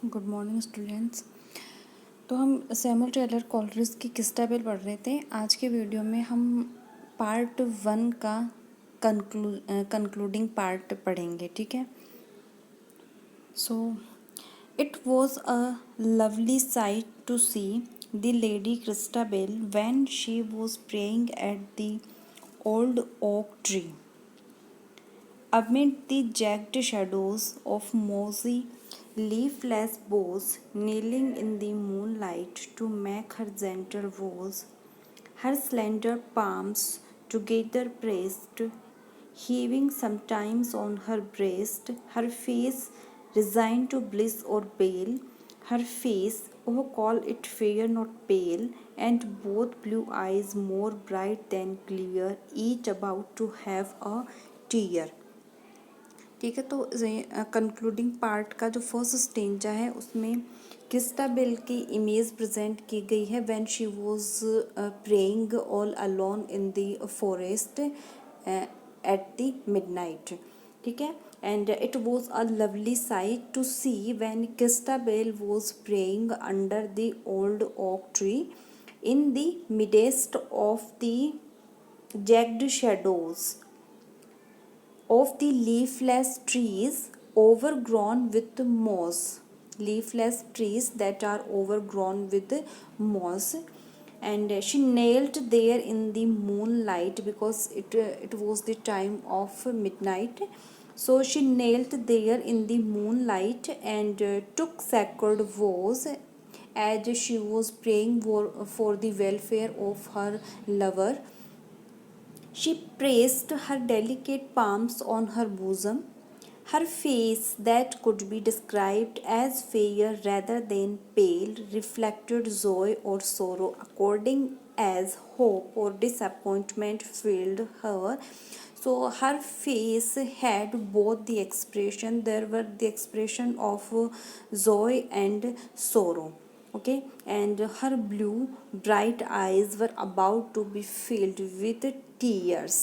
Good morning students. तो हम Samuel Taylor Coleridge की क्रिस्टाबेल पढ़ रहे थे। आज के वीडियो में हम पार्ट 1 का कंक्लूडिंग पार्ट पढ़ेंगे, ठीक है। So it was a lovely sight to see the lady Christabel when she was praying at the old oak tree amid the jagged shadows of mossy, leafless boughs, kneeling in the moonlight to make her gentle vows, her slender palms together pressed, heaving sometimes on her breast, her face resigned to bliss or bale, her face, oh call it fair not pale, and both blue eyes more bright than clear, each about to have a tear। ठीक है। तो concluding part का जो first stanza है उसमें Christabel की image present की गई है when she was praying all alone in the forest at the midnight, ठीक है। And it was a lovely sight to see when Christabel was praying under the old oak tree in the midst of the jagged shadows of the leafless trees overgrown with moss, leafless trees that are overgrown with moss, and she knelt there in the moonlight because it was the time of midnight. So she knelt there in the moonlight and took sacred vows as she was praying for the welfare of her lover. She pressed her delicate palms on her bosom. Her face, that could be described as fair rather than pale, reflected joy or sorrow according as hope or disappointment filled her. So her face had both the expression, there were the expression of joy and sorrow, okay, and her blue bright eyes were about to be filled with tears।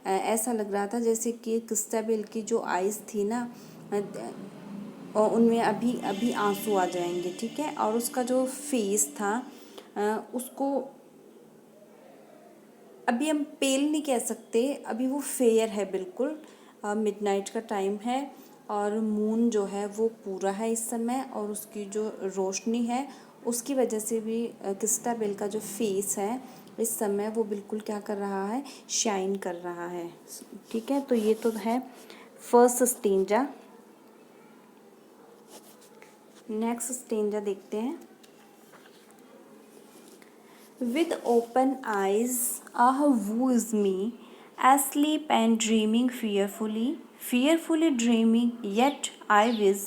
ऐसा लग रहा था जैसे कि Christabel की जो eyes थी ना, उनमें अभी अभी आंसू आ जाएंगे, ठीक है। और उसका जो फेस था उसको अभी हम पेल नहीं कह सकते, अभी वो फेयर है बिल्कुल। मिडनाइट का टाइम है और मून जो है वो पूरा है इस समय, और उसकी जो रोशनी है उसकी वजह से भी क्रिस्टाबेल का जो फेस है इस समय वो बिल्कुल क्या कर रहा है, शाइन कर रहा है, ठीक है। तो ये तो है फर्स्ट स्टेंजा। नेक्स्ट स्टेंजा देखते हैं। With open eyes, ah, woos me, asleep and dreaming fearfully, fearfully dreaming, yet I was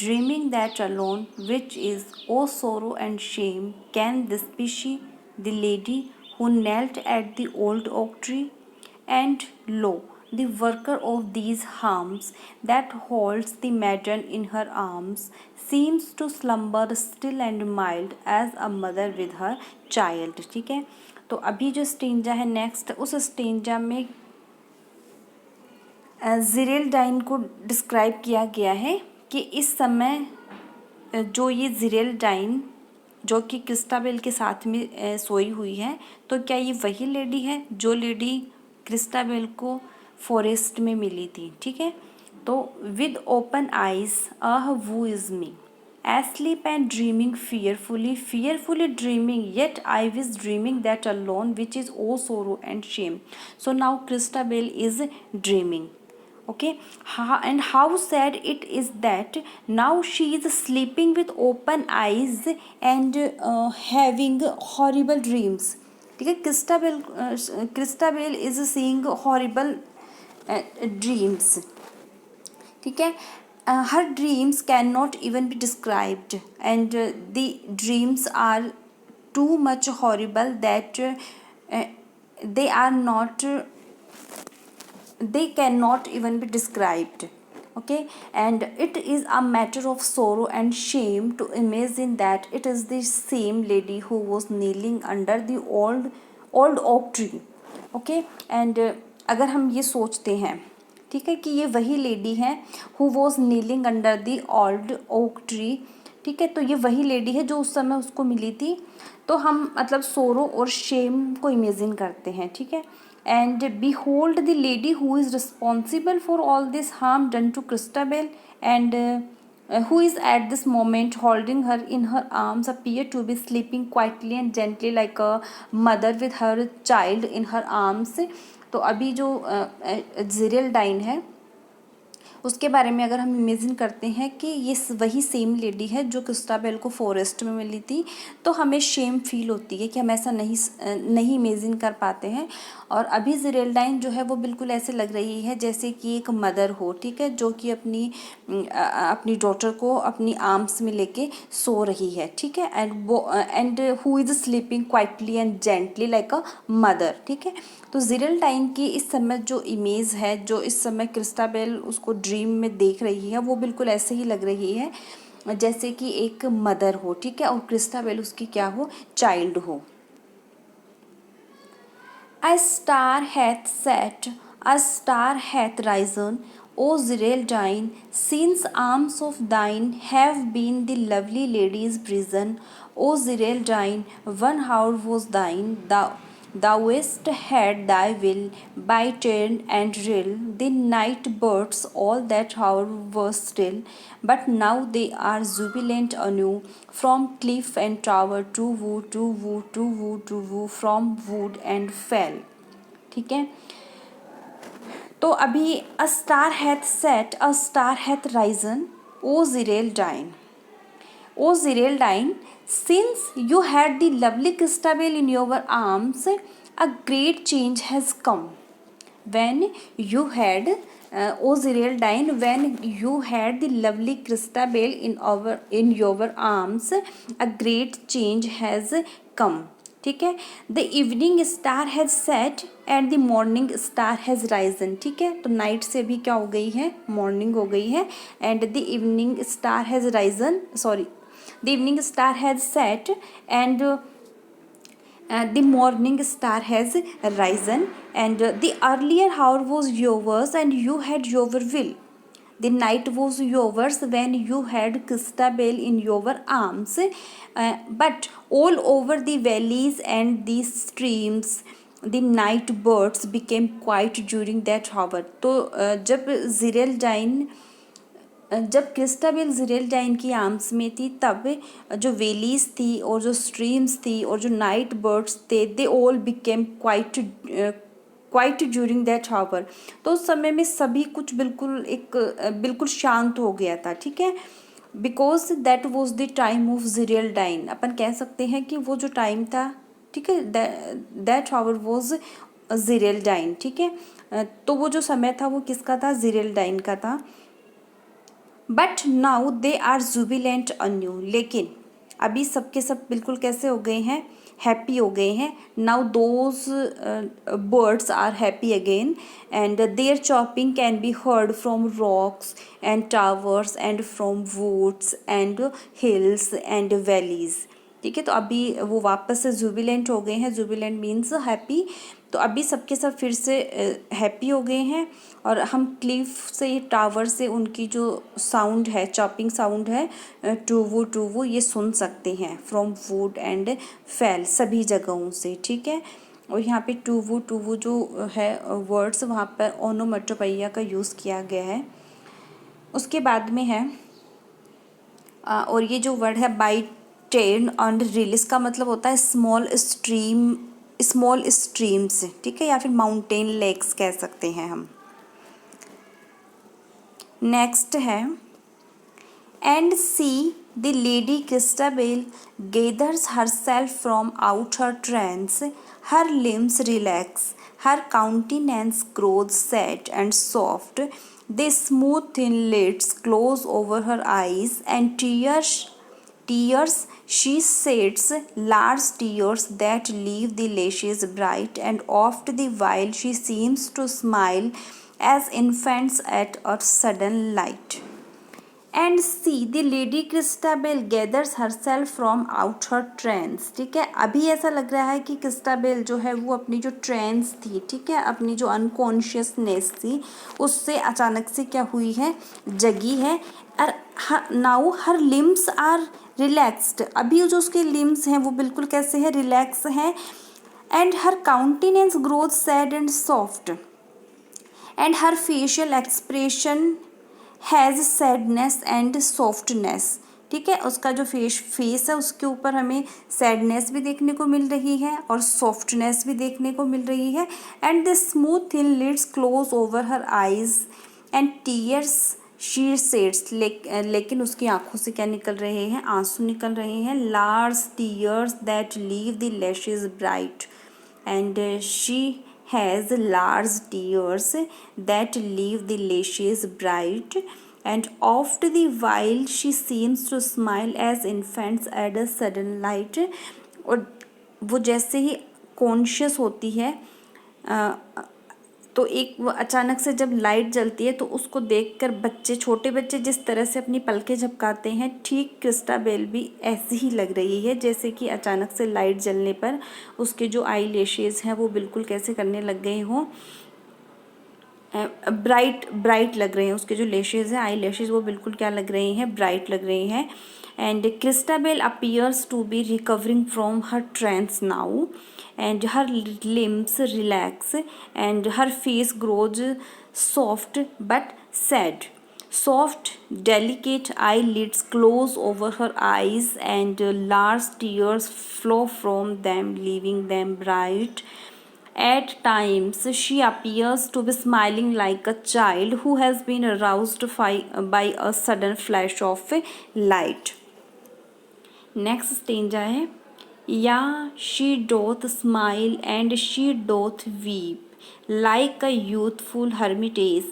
dreaming that alone, which is, oh sorrow and shame, can this be she, the lady who knelt at the old oak tree? And lo, the worker of these harms, that holds the maiden in her arms, seems to slumber still and mild as a mother with her child, ठीक है। तो अभी जो stanza है next, उस stanza में ज़िरेल्डाइन को describe किया गया है कि इस समय जो ये ज़िरेल्डाइन जो कि क्रिस्टाबेल के साथ में सोई हुई है, तो क्या ये वही लेडी है जो लेडी क्रिस्टाबेल को फॉरेस्ट में मिली थी, ठीक है। तो with open eyes uh woe is me, asleep and dreaming fearfully, fearfully dreaming, yet I was dreaming that alone, which is oh sorrow and shame. So now Christabel is dreaming, okay. And how sad it is that now she is sleeping with open eyes and having horrible dreams, ठीक है। Christabel is seeing horrible dreams, ठीक है। her dreams cannot even be described, and the dreams are too much horrible that they are not they cannot even be described, okay. And it is a matter of sorrow and shame to imagine that it is the same lady who was kneeling under the old oak tree, okay। and अगर हम ये सोचते हैं, ठीक है, कि ये वही लेडी है who was kneeling under the old oak tree ठीक है। तो ये वही लेडी है जो उस समय उसको मिली थी। तो हम मतलब सोरो और शेम को इमेजिन करते हैं, ठीक है। And behold the lady who is responsible for all this harm done to Christabel, and who is at this moment holding her in her arms, appear to be sleeping quietly and gently like a mother with her child in her arms. तो अभी जो ज़ेरेल्डाइन है उसके बारे में अगर हम imagine करते हैं कि ये वही सेम लेडी है जो क्रिस्टाबेल को फॉरेस्ट में मिली थी, तो हमें शेम फील होती है कि हम ऐसा नहीं इमेजिन कर पाते हैं। और अभी ज़ेरेल्डाइन जो है वो बिल्कुल ऐसे लग रही है जैसे कि एक मदर हो, ठीक है, जो कि अपनी डॉटर को अपनी आर्म्स में लेके सो रही है, ठीक है। And who is sleeping quietly and gently like a mother, ठीक है। तो ज़ेरेल्डाइन की इस समय जो इमेज है, जो इस समय क्रिस्टाबेल उसको ड्रीम में देख रही है, वो बिल्कुल ऐसे ही लग रही है जैसे कि एक मदर हो, ठीक है, और क्रिस्टाबेल उसकी क्या हो, चाइल्ड हो। A star hath set, a star hath risen, O Zeraldine, since arms of thine have been the lovely lady's prison. O Zeraldine, one hour was thine, thou wast had thy will, by turn and rill, the night birds all that hour were still, but now they are jubilant anew, from cliff and tower to woo, to woo, to woo, to woo, from wood and fell, ठीक है। तो अभी a star hath set, a star hath risen, O Geraldine, O Geraldine, since you had the lovely Christabel in your arms, a great change has come. When you had, O Zeraldine, when you had the lovely Christabel in your arms, a great change has come, ठीक है। The evening star has set and the morning star has risen, ठीक है। तो night से भी क्या हो गई है, मॉर्निंग हो गई है। And the evening star has risen, sorry, the evening star has set and the morning star has risen, and the earlier hour was yours and you had your will. The night was yours when you had Christabel in your arms, but all over the valleys and the streams the night birds became quiet during that hour. तो जब ज़ेरेल्डाइन, जब Christabel ज़ेरेल्डाइन की arms में थी, तब जो वेलीज थी और जो स्ट्रीम्स थी और जो नाइट बर्ड्स थे, they all became quiet during that hour. तो उस समय में सभी कुछ बिल्कुल शांत हो गया था, ठीक है। Because that was the time of Geraldine, अपन कह सकते हैं कि वो जो टाइम था, ठीक है, दैट हावर वॉज ज़ेरेल्डाइन, ठीक है। तो वो जो समय था वो किसका था, ज़ेरेल्डाइन का था। But now they are jubilant anew, लेकिन अभी सबके सब बिल्कुल कैसे हो गए हैं, हैप्पी हो गए हैं। Now those birds are happy again, and their chirping can be heard from rocks and towers and from woods and hills and valleys, ठीक है। तो अभी वो वापस से जुबिलेंट हो गए हैं, जुबिलेंट मीन्स हैप्पी। तो अभी सबके सब फिर से हैप्पी हो गए हैं, और हम क्लिफ से, टावर से उनकी जो साउंड है, चॉपिंग साउंड है, टू वो ये सुन सकते हैं, फ्रॉम वुड एंड फेल, सभी जगहों से, ठीक है। और यहाँ पे टू वो जो है वर्ड्स, वहाँ पर ओनोमेटोपोइया का यूज़ किया गया है। उसके बाद में है और ये जो वर्ड है बाई टेन एंड रिल, इसका मतलब होता है स्मॉल स्ट्रीम्स, ठीक है, या फिर माउंटेन लेक्स कह सकते हैं हम। नेक्स्ट है and see the lady Christabel gathers her self from out her trance, her limbs relax, her countenance grows set and soft, the smooth thin lids close over her eyes, and tears she sheds, large tears that leave the lashes bright, and oft the while she seems to smile as infants at a sudden light. And see the lady Christabel gathers herself from out her trance. ठीक है, अभी ऐसा लग रहा है कि Christabel जो है वो अपनी जो ट्रेंस थी, ठीक है, अपनी जो अनकॉन्शियसनेस थी उससे अचानक से क्या हुई है, जगी है। और now her limbs are relaxed, अभी जो उसके लिम्स हैं वो बिल्कुल कैसे हैं, रिलैक्स हैं। And her countenance growth sad and soft and her facial expression has sadness and softness. ठीक है, उसका जो फेस है उसके ऊपर हमें सैडनेस भी देखने को मिल रही है और सॉफ्टनेस भी देखने को मिल रही है। And the smooth thin lids close over her eyes and tears she sheds, लेकिन उसकी आंखों से क्या निकल रहे हैं, आंसू निकल रहे हैं। Large tears that leave the lashes bright and she has large tears that leave the lashes bright and oft the while she seems to smile as infants at a sudden light। और वो जैसे ही conscious होती है तो एक वो अचानक से जब लाइट जलती है तो उसको देखकर बच्चे, छोटे बच्चे जिस तरह से अपनी पलकें झपकाते हैं, ठीक क्रिस्टाबेल भी ऐसी ही लग रही है जैसे कि अचानक से लाइट जलने पर उसके जो आई लैशेज़ हैं वो बिल्कुल कैसे करने लग गए हों, ब्राइट लग रहे हैं। उसके जो लैशेज़ हैं, आई लैशेज़, वो बिल्कुल क्या लग रहे हैं, ब्राइट लग रहे हैं। And Christabel appears to be recovering from her trance now and her limbs relax and her face grows soft but sad. Soft, delicate eyelids close over her eyes and large tears flow from them, leaving them bright. At times, she appears to be smiling like a child who has been aroused by a sudden flash of light. Next stanza है, yeah, she doth smile and she doth weep, like a youthful hermitage,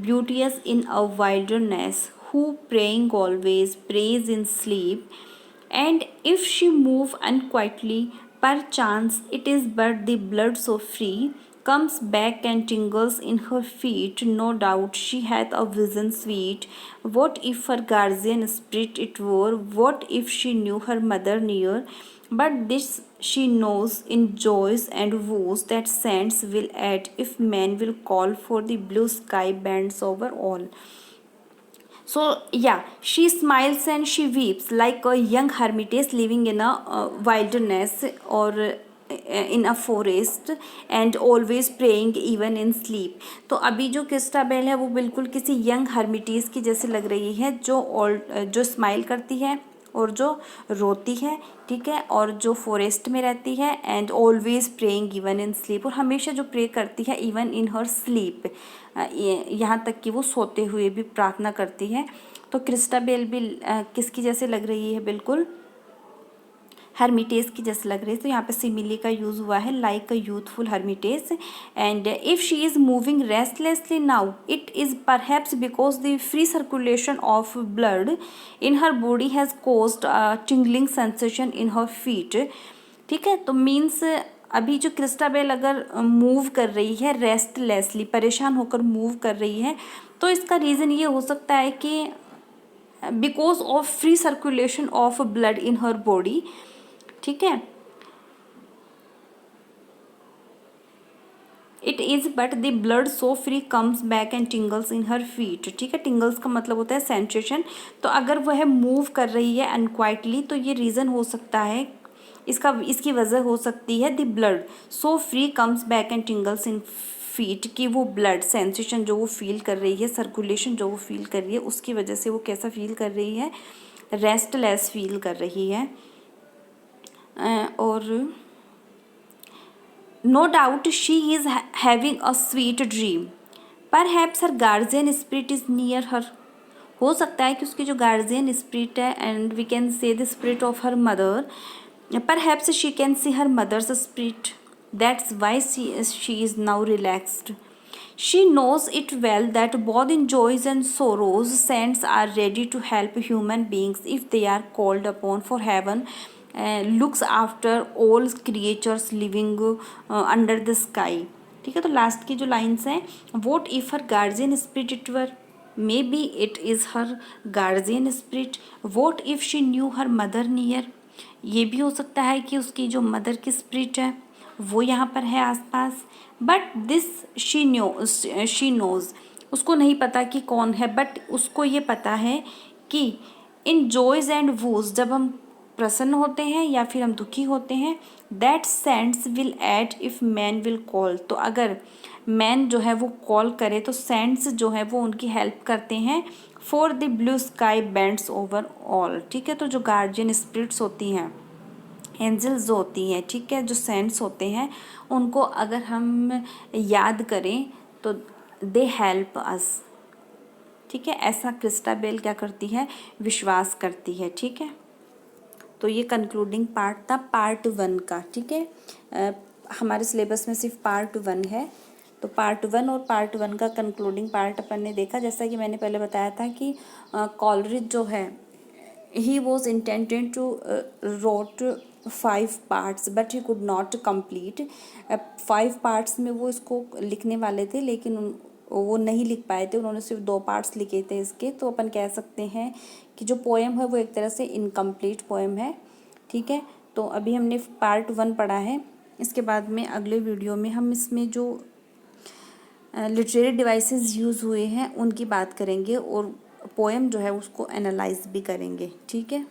beauteous in a wilderness, who praying always prays in sleep. And if she move unquietly, perchance it is but the blood so free comes back and tingles in her feet. No doubt she hath a vision sweet. What if her guardian spirit it were? What if she knew her mother near? But this she knows in joys and woes that saints will add if men will call, for the blue sky bends over all. So yeah, she smiles and she weeps like a young hermitage living in a wilderness or in a forest and always praying even in sleep। तो अभी जो Christabel है वो बिल्कुल किसी young Hermitage की जैसी लग रही है, जो स्माइल करती है और जो रोती है, ठीक है, और जो फॉरेस्ट में रहती है and always praying even in sleep, और हमेशा जो प्रे करती है इवन इन हर स्लीप, यहाँ तक कि वो सोते हुए भी प्रार्थना करती है। तो क्रिस्टाबेल भी किसकी जैसे लग रही है, बिल्कुल हर्मिटेज की जैसे लग रही है। तो यहाँ पे सिमिली का यूज़ हुआ है, like a youthful Hermitage. And if she is moving restlessly now it is perhaps because the free circulation of blood in her body has caused tingling sensation in her feet. ठीक है, तो means अभी जो Christabel अगर move कर रही है restlessly, परेशान होकर मूव कर रही है, तो इसका रीज़न ये हो सकता है कि because of free circulation of blood in her body. ठीक है, it is but the blood so free comes back and टिंगल्स in her feet. ठीक है, टिंगल्स का मतलब होता है सेंसेशन। तो अगर वह मूव कर रही है अनक्वाइटली तो ये रीज़न हो सकता है, इसकी वजह हो सकती है the blood so free comes back and टिंगल्स in feet, कि वो ब्लड सेंसेशन जो वो फील कर रही है, सर्कुलेशन जो वो फील कर रही है, उसकी वजह से वो कैसा फील कर रही है, रेस्टलेस फील कर रही है। और no doubt she is having a sweet dream, perhaps her guardian spirit is near her. हो सकता है कि उसकी जो गार्जियन स्पिरिट है, and we can say the spirit of her mother, perhaps she can see her mother's spirit, that's why she is now relaxed. She knows it well that both in joys and sorrows, saints are ready to help human beings if they are called upon, for heaven looks after all creatures living under the sky। ठीक है, तो last की जो lines हैं, what if her guardian spirit it were, may be it is her guardian spirit, what if she knew her mother near, ये भी हो सकता है कि उसकी जो मदर की स्पिरिट है वो यहाँ पर है आसपास। बट दिस शी नोज़, उसको नहीं पता कि कौन है, बट उसको ये पता है कि इन जॉयज़ एंड वूज, जब हम प्रसन्न होते हैं या फिर हम दुखी होते हैं, that saints will aid if man will call, तो अगर मैन जो है वो कॉल करे तो सेंट्स जो है वो उनकी हेल्प करते हैं। For the blue sky bends over all, ठीक है। तो जो गार्जियन स्पिरिट्स होती हैं, एंजल्स जो होती हैं, ठीक है, जो सेंट्स होते हैं, उनको अगर हम याद करें तो दे हेल्प अस, ठीक है। ऐसा क्रिस्टाबेल क्या करती है, विश्वास करती है, ठीक है। तो ये कंक्लूडिंग पार्ट था पार्ट 1 का, ठीक है। हमारे सिलेबस में सिर्फ पार्ट 1 है, तो पार्ट 1 और पार्ट 1 का कंक्लूडिंग पार्ट अपन ने देखा। जैसा कि मैंने पहले बताया था कि कॉलरिज जो है, he was intended to wrote 5 parts but he could not complete. 5 parts में वो इसको लिखने वाले थे, लेकिन वो नहीं लिख पाए थे, उन्होंने सिर्फ 2 पार्ट्स लिखे थे इसके। तो अपन कह सकते हैं कि जो पोएम है वो एक तरह से इनकम्प्लीट पोएम है, ठीक है। तो अभी हमने पार्ट 1 पढ़ा है, इसके बाद में अगले वीडियो में हम इसमें जो लिटरेरी डिवाइसेस यूज़ हुए हैं उनकी बात करेंगे और पोएम जो है उसको एनालाइज भी करेंगे, ठीक है।